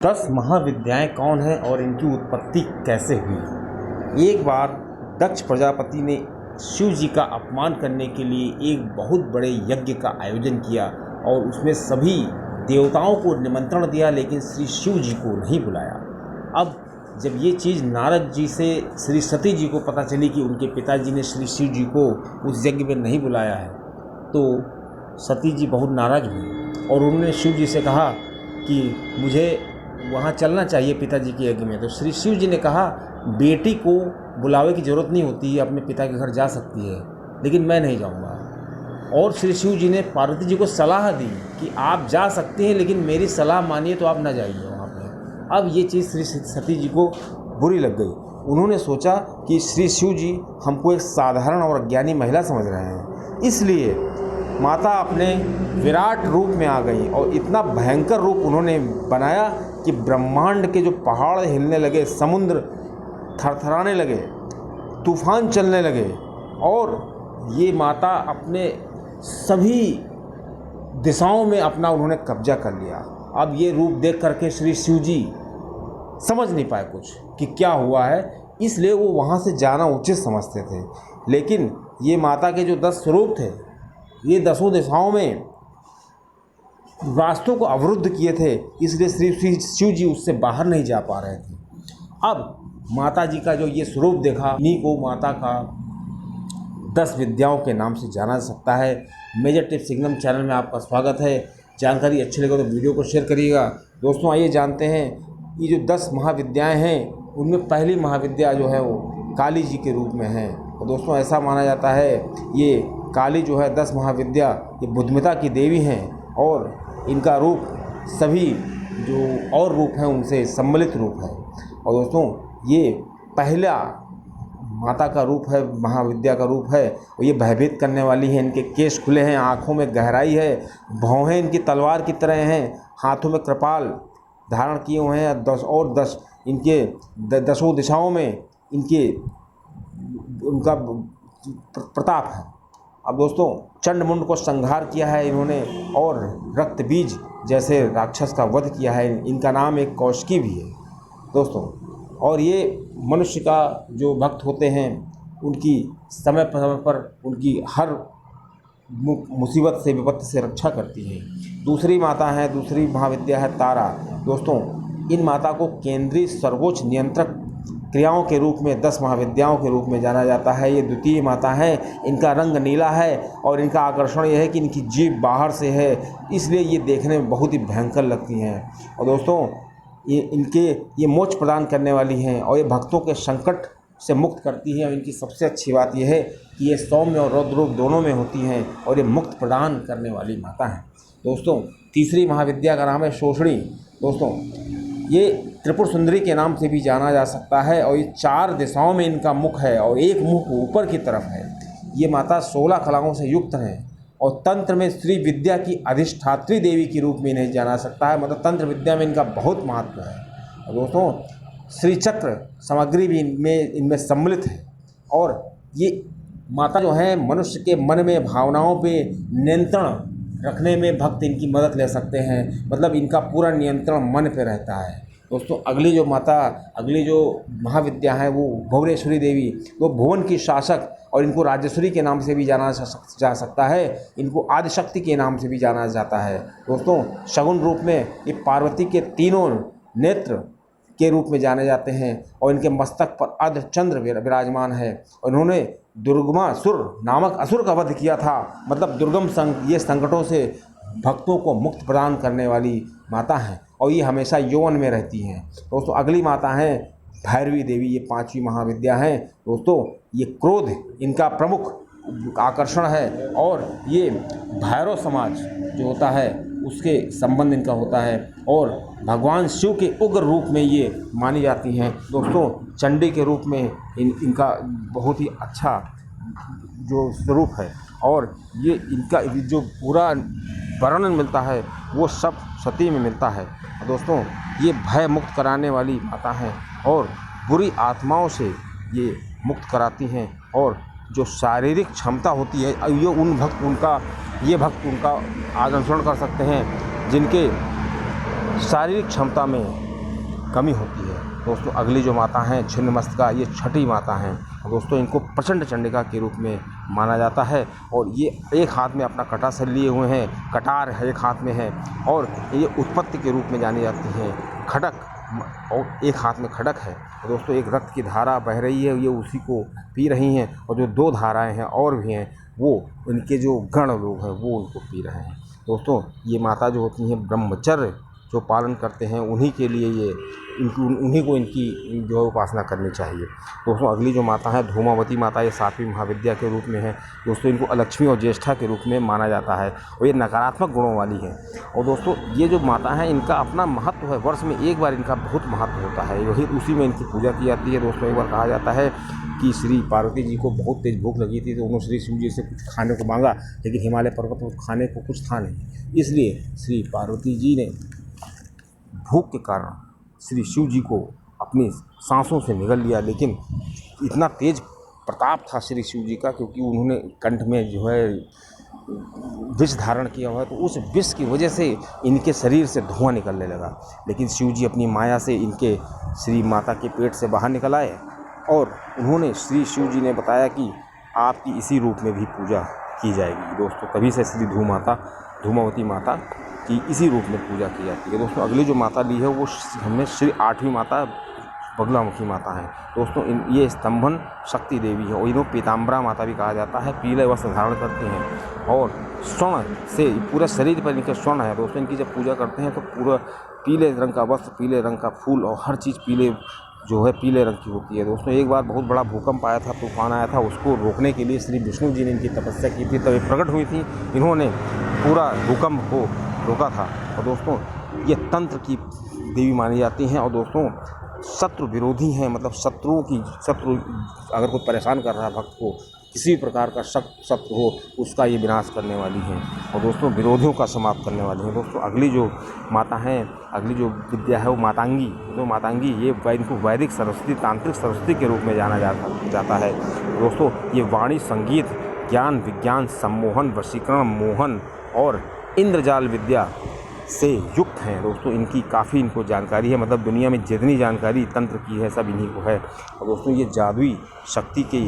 10 महाविद्याएं कौन हैं और इनकी उत्पत्ति कैसे हुई। एक बार दक्ष प्रजापति ने शिव जी का अपमान करने के लिए एक बहुत बड़े यज्ञ का आयोजन किया और उसमें सभी देवताओं को निमंत्रण दिया, लेकिन श्री शिव जी को नहीं बुलाया। अब जब ये चीज़ नारद जी से श्री सती जी को पता चली कि उनके पिताजी ने श्री शिव जी को उस यज्ञ में नहीं बुलाया है, तो सती जी बहुत नाराज़ हुई और उन्होंने शिव जी से कहा कि मुझे वहाँ चलना चाहिए पिताजी के यज्ञ में। तो श्री शिव जी ने कहा, बेटी को बुलावे की ज़रूरत नहीं होती है, अपने पिता के घर जा सकती है, लेकिन मैं नहीं जाऊँगा। और श्री शिव जी ने पार्वती जी को सलाह दी कि आप जा सकते हैं, लेकिन मेरी सलाह मानिए तो आप ना जाइए वहाँ पे। अब ये चीज़ श्री सती जी को बुरी लग गई। उन्होंने सोचा कि श्री शिव जी हमको एक साधारण और अज्ञानी महिला समझ रहे हैं, इसलिए माता अपने विराट रूप में आ गई और इतना भयंकर रूप उन्होंने बनाया कि ब्रह्मांड के जो पहाड़ हिलने लगे, समुद्र थरथराने लगे, तूफान चलने लगे और ये माता अपने सभी दिशाओं में अपना उन्होंने कब्जा कर लिया। अब ये रूप देख करके श्री शिव जी समझ नहीं पाए कुछ कि क्या हुआ है, इसलिए वो वहाँ से जाना उचित समझते थे। लेकिन ये माता के जो 10 स्वरूप थे, ये 10 दिशाओं में रास्तों को अवरुद्ध किए थे, इसलिए श्री शिव जी उससे बाहर नहीं जा पा रहे थे। अब माता जी का जो ये स्वरूप देखा, इन्हीं को माता का 10 विद्याओं के नाम से जाना जा सकता है। मेजर टिप्स सिग्नम चैनल में आपका स्वागत है। जानकारी अच्छी लगे तो वीडियो को शेयर करिएगा। दोस्तों आइए जानते हैं ये जो 10 महाविद्याएं हैं, उनमें पहली महाविद्या जो है वो काली जी के रूप में है। और दोस्तों ऐसा माना जाता है ये काली जो है 10 महाविद्या ये बुद्धिमता की देवी हैं और इनका रूप सभी जो और रूप हैं उनसे सम्मिलित रूप है। और दोस्तों ये पहला माता का रूप है, महाविद्या का रूप है और ये भयभीत करने वाली है। इनके केश खुले हैं, आँखों में गहराई है, भौहें इनकी तलवार की तरह हैं, हाथों में कृपाल धारण किए हुए हैं। 10 इनके 10 दिशाओं में उनका प्रताप है। अब दोस्तों चंडमुंड को संहार किया है इन्होंने और रक्त बीज जैसे राक्षस का वध किया है। इनका नाम एक कौशिकी भी है दोस्तों। और ये मनुष्य का जो भक्त होते हैं उनकी समय पर उनकी हर मुसीबत से, विपत्ति से रक्षा करती है। दूसरी माता है, दूसरी महाविद्या है तारा। दोस्तों इन माता को केंद्रीय सर्वोच्च नियंत्रक क्रियाओं के रूप में 10 महाविद्याओं के रूप में जाना जाता है। ये द्वितीय माता है, इनका रंग नीला है और इनका आकर्षण यह है कि इनकी जीभ बाहर से है, इसलिए ये देखने में बहुत ही भयंकर लगती हैं। और दोस्तों ये मोक्ष प्रदान करने वाली हैं और ये भक्तों के संकट से मुक्त करती हैं। और इनकी सबसे अच्छी बात यह है कि ये सौम्य और रौद्र रूप दोनों में होती हैं और ये मुक्त प्रदान करने वाली माता हैं। दोस्तों तीसरी महाविद्या का नाम है शोषणी। दोस्तों ये त्रिपुर सुंदरी के नाम से भी जाना जा सकता है और ये 4 दिशाओं में इनका मुख है और एक मुख ऊपर की तरफ है। ये माता 16 कलाओं से युक्त हैं और तंत्र में श्री विद्या की अधिष्ठात्री देवी के रूप में इन्हें जाना सकता है, मतलब तंत्र विद्या में इनका बहुत महत्व है। और दोस्तों श्री चक्र सामग्री भी इनमें सम्मिलित है और ये माता जो है मनुष्य के मन में भावनाओं पे नियंत्रण रखने में भक्त इनकी मदद ले सकते हैं, मतलब इनका पूरा नियंत्रण मन पे रहता है। दोस्तों अगली जो महाविद्या है वो भुवनेश्वरी देवी, वो भुवन की शासक और इनको राजेश्वरी के नाम से भी जाना जा सकता है, इनको आदिशक्ति के नाम से भी जाना जाता है। दोस्तों शगुन रूप में ये पार्वती के 3 नेत्र के रूप में जाने जाते हैं और इनके मस्तक पर अर्धचंद्र विराजमान है। और इन्होंने दुर्गमासुर नामक असुर का वध किया था, मतलब दुर्गम ये संकटों से भक्तों को मुक्त प्रदान करने वाली माता हैं और ये हमेशा यौवन में रहती हैं। दोस्तों अगली माता हैं भैरवी देवी, ये 5वीं महाविद्या हैं। दोस्तों ये क्रोध इनका प्रमुख आकर्षण है और ये भैरव समाज जो होता है उसके संबंध इनका होता है और भगवान शिव के उग्र रूप में ये मानी जाती हैं। दोस्तों चंडी के रूप में इनका बहुत ही अच्छा जो स्वरूप है और ये इनका जो पूरा वर्णन मिलता है वो सब सती में मिलता है। दोस्तों ये भय मुक्त कराने वाली माता हैं और बुरी आत्माओं से ये मुक्त कराती हैं और जो शारीरिक क्षमता होती है ये भक्त उनका अनुसरण कर सकते हैं जिनके शारीरिक क्षमता में कमी होती है। दोस्तों अगली जो माता हैं छिन्नमस्तिका, ये छठी माता हैं। दोस्तों इनको प्रचंड चंडिका के रूप में माना जाता है और ये एक हाथ में अपना कटासर लिए हुए हैं, कटार एक हाथ में है और ये उत्पत्ति के रूप में जानी जाती हैं। खड़ग और एक हाथ में खड़ग है। दोस्तों एक रक्त की धारा बह रही है, ये उसी को पी रही हैं और जो 2 धाराएँ हैं और भी हैं वो इनके जो गण लोग हैं वो उनको पी रहे हैं। दोस्तों ये माता जो होती हैं ब्रह्मचर्य जो पालन करते हैं उन्हीं के लिए ये उन्हीं को इनकी जो है उपासना करनी चाहिए। दोस्तों अगली जो माता है धूमावती माता, ये 7वीं महाविद्या के रूप में है। दोस्तों इनको अलक्ष्मी और ज्येष्ठा के रूप में माना जाता है और ये नकारात्मक गुणों वाली है। और दोस्तों ये जो माता है इनका अपना महत्व है, वर्ष में एक बार इनका बहुत महत्व होता है, वही उसी में इनकी पूजा की जाती है। दोस्तों एक बार कहा जाता है कि श्री पार्वती जी को बहुत तेज भूख लगी थी तो उन्होंने श्री शिव जी से कुछ खाने को मांगा, लेकिन हिमालय पर्वत पर खाने को कुछ था नहीं, इसलिए श्री पार्वती जी ने भूख के कारण श्री शिव जी को अपनी सांसों से निगल लिया। लेकिन इतना तेज प्रताप था श्री शिव जी का, क्योंकि उन्होंने कंठ में जो है विष धारण किया हुआ है, तो उस विष की वजह से इनके शरीर से धुआं निकलने लगा। लेकिन शिव जी अपनी माया से इनके श्री माता के पेट से बाहर निकल आए और उन्होंने श्री शिव जी ने बताया कि आपकी इसी रूप में भी पूजा की जाएगी। दोस्तों तभी से श्री धूमावती माता की इसी रूप में पूजा की जाती है। दोस्तों अगली जो माता ली है वो हमने श्री 8वीं माता बगलामुखी माता है। दोस्तों ये स्तंभन शक्ति देवी है और इन्हों पीताम्बरा माता भी कहा जाता है। पीले वस्त्र धारण करती हैं और स्वर्ण से पूरे शरीर पर इनके स्वर्ण है। दोस्तों इनकी जब पूजा करते हैं तो पूरा पीले रंग का वस्त्र, पीले रंग का फूल और हर चीज़ पीले जो है पीले रंग की होती है। दोस्तों एक बार बहुत बड़ा भूकंप आया था, तूफान आया था, उसको रोकने के लिए श्री विष्णु जी ने इनकी तपस्या की थी, तब ये प्रकट हुई थी, इन्होंने पूरा भूकंप को रोका था। और दोस्तों ये तंत्र की देवी मानी जाती हैं और दोस्तों शत्रु विरोधी हैं, मतलब शत्रु अगर कोई परेशान कर रहा है भक्त को, किसी भी प्रकार का शत्रु हो उसका ये विनाश करने वाली हैं और दोस्तों विरोधियों का समाप्त करने वाली हैं। दोस्तों अगली जो माता हैं, अगली जो विद्या है वो मातांगी। जो मातांगी ये इनको वैदिक सरस्वती, तांत्रिक सरस्वती के रूप में जाना जाता है। दोस्तों ये वाणी, संगीत, ज्ञान, विज्ञान, सम्मोहन, वशीकरण, मोहन और इंद्रजाल विद्या से युक्त हैं। दोस्तों इनकी काफ़ी इनको जानकारी है, मतलब दुनिया में जितनी जानकारी तंत्र की है सब इन्हीं को है। और दोस्तों ये जादुई शक्ति के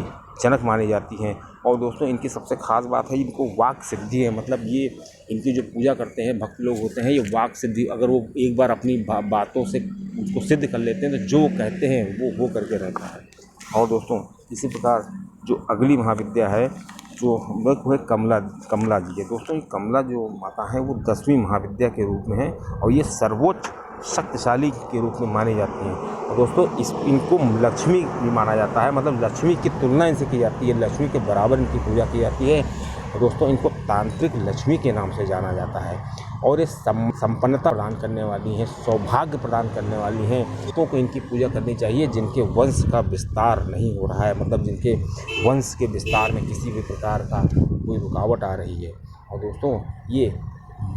जनक मानी जाती हैं। और दोस्तों इनकी सबसे ख़ास बात है इनको वाक सिद्धि है, मतलब ये इनकी जो पूजा करते हैं भक्त लोग होते हैं, ये वाक सिद्धि, अगर वो एक बार अपनी बातों से उसको सिद्ध कर लेते हैं तो जो कहते हैं वो करके रहता है। और दोस्तों इसी प्रकार जो अगली महाविद्या है जो वो है कमला जी है। दोस्तों ये कमला जो माता है वो 10वीं महाविद्या के रूप में है और ये सर्वोच्च शक्तिशाली के रूप में मानी जाती हैं। और दोस्तों इनको लक्ष्मी भी माना जाता है, मतलब लक्ष्मी की तुलना इनसे की जाती है, लक्ष्मी के बराबर इनकी पूजा की जाती है। और दोस्तों इनको तांत्रिक लक्ष्मी के नाम से जाना जाता है और ये संपन्नता प्रदान करने वाली हैं, सौभाग्य प्रदान करने वाली हैं। भक्तों को इनकी पूजा करनी चाहिए जिनके वंश का विस्तार नहीं हो रहा है, मतलब जिनके वंश के विस्तार में किसी भी प्रकार का कोई रुकावट आ रही है। और दोस्तों ये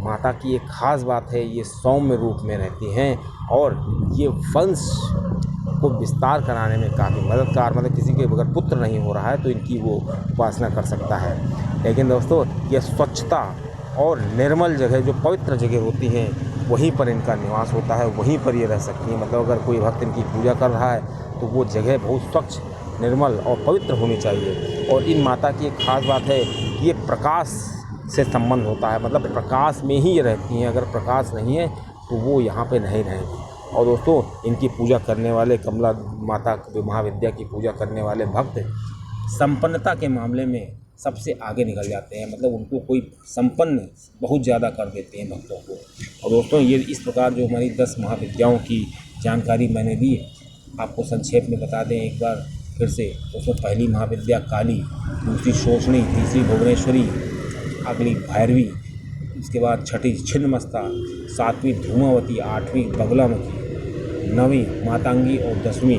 माता की एक ख़ास बात है, ये सौम्य रूप में रहती हैं और ये वंश को विस्तार कराने में काफ़ी मददगार, मतलब किसी के अगर पुत्र नहीं हो रहा है तो इनकी वो उपासना कर सकता है। लेकिन दोस्तों ये स्वच्छता और निर्मल जगह, जो पवित्र जगह होती हैं, वहीं पर इनका निवास होता है, वहीं पर ये रह सकती हैं। मतलब अगर कोई भक्त इनकी पूजा कर रहा है तो वो जगह बहुत स्वच्छ, निर्मल और पवित्र होनी चाहिए। और इन माता की एक ख़ास बात है कि ये प्रकाश से संबंध होता है, मतलब प्रकाश में ही ये रहती हैं, अगर प्रकाश नहीं है तो वो यहाँ पे नहीं रहेंगी। और दोस्तों इनकी पूजा करने वाले, कमला माता महाविद्या की पूजा करने वाले भक्त संपन्नता के मामले में सबसे आगे निकल जाते हैं, मतलब उनको कोई संपन्न बहुत ज़्यादा कर देते हैं भक्तों को। और दोस्तों ये इस प्रकार जो हमारी 10 महाविद्याओं की जानकारी मैंने दी, आपको संक्षेप में बता दें एक बार फिर से। दोस्तों पहली महाविद्या काली, दूसरी शोषणी, तीसरी भुवनेश्वरी, अगली भैरवी, इसके बाद छठी छिन्नमस्ता, 7वीं धूमावती, 8वीं बगलामुखी, 9वीं मातांगी और 10वीं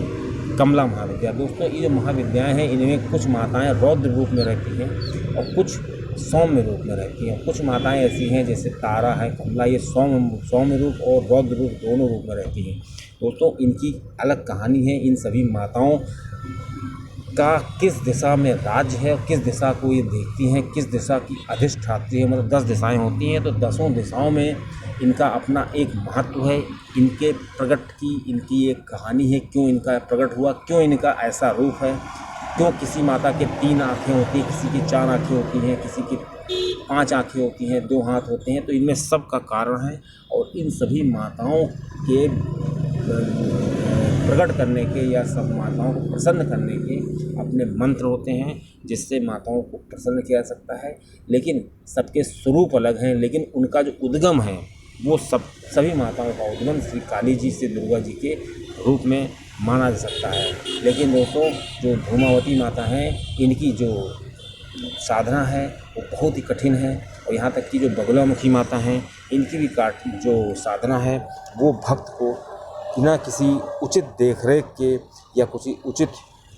कमला महाविद्या। दोस्तों ये जो महाविद्याएं हैं इनमें कुछ माताएं रौद्र रूप में रहती हैं और कुछ सौम्य रूप में रहती हैं। कुछ माताएं ऐसी हैं जैसे तारा है, कमला, ये सौम्य रूप और रौद्र रूप दोनों रूप में रहती हैं। दोस्तों इनकी अलग कहानी है। इन सभी माताओं का किस दिशा में राज्य है और किस दिशा को ये देखती हैं, किस दिशा की अधिष्ठात्री है। मतलब 10 दिशाएं होती हैं, तो 10 दिशाओं में इनका अपना एक महत्व है। इनके प्रकट की इनकी एक कहानी है, क्यों इनका प्रकट हुआ, क्यों इनका ऐसा रूप है, क्यों किसी माता के 3 आँखें होती हैं, किसी की 4 आँखें होती हैं, किसी की 5 आँखें होती हैं, 2 हाथ होते हैं। तो इनमें सब का कारण है और इन सभी माताओं के प्रकट करने के या सब माताओं को प्रसन्न करने के अपने मंत्र होते हैं, जिससे माताओं को प्रसन्न किया जा सकता है। लेकिन सबके स्वरूप अलग हैं, लेकिन उनका जो उद्गम है वो सभी माताओं का उद्गम श्री काली जी से दुर्गा जी के रूप में माना जा सकता है। लेकिन दोस्तों, जो धूमावती माता हैं, इनकी जो साधना है वो बहुत ही कठिन है। और यहाँ तक कि जो बगुलामुखी माता हैं, इनकी भी जो साधना है वो भक्त को बिना किसी उचित देखरेख के या किसी उचित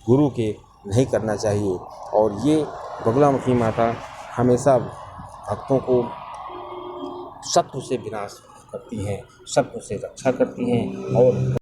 गुरु के नहीं करना चाहिए। और ये बगुलामुखी माता हमेशा भक्तों को शत्रु से विनाश करती हैं, शत्रु से रक्षा करती हैं और